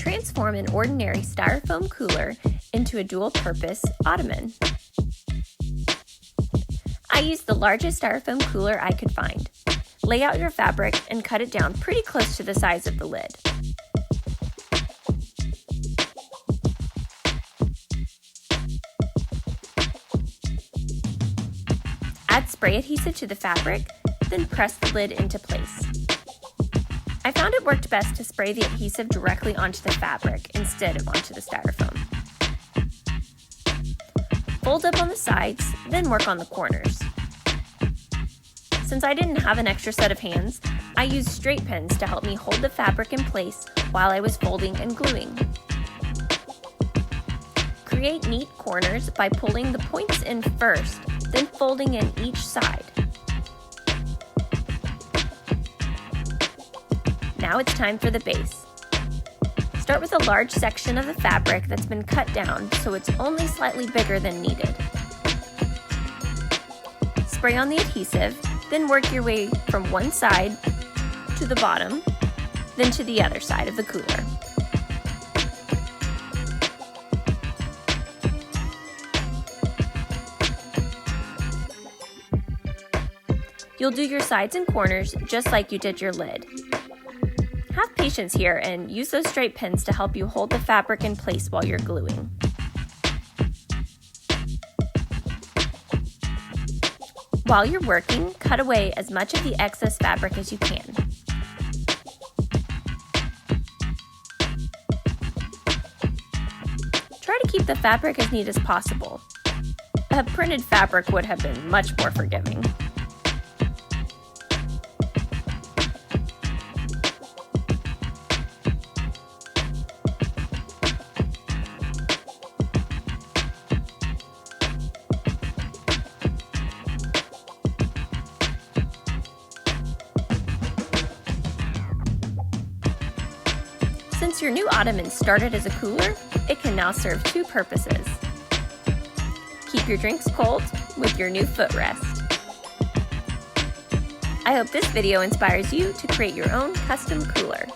transform an ordinary styrofoam cooler into a dual-purpose ottoman. I used the largest styrofoam cooler I could find. Lay out your fabric and cut it down pretty close to the size of the lid. Add spray adhesive to the fabric, then press the lid into place. I found it worked best to spray the adhesive directly onto the fabric instead of onto the styrofoam. Fold up on the sides, then work on the corners. Since I didn't have an extra set of hands, I used straight pins to help me hold the fabric in place while I was folding and gluing. Create neat corners by pulling the points in first, then folding in each side. Now it's time for the base. Start with a large section of the fabric that's been cut down so it's only slightly bigger than needed. Spray on the adhesive, then work your way from one side to the bottom, then to the other side of the cooler. You'll do your sides and corners just like you did your lid. Have patience here and use those straight pins to help you hold the fabric in place while you're gluing. While you're working, cut away as much of the excess fabric as you can. Try to keep the fabric as neat as possible. A printed fabric would have been much more forgiving. Since your new ottoman started as a cooler, it can now serve two purposes. Keep your drinks cold with your new footrest. I hope this video inspires you to create your own custom cooler.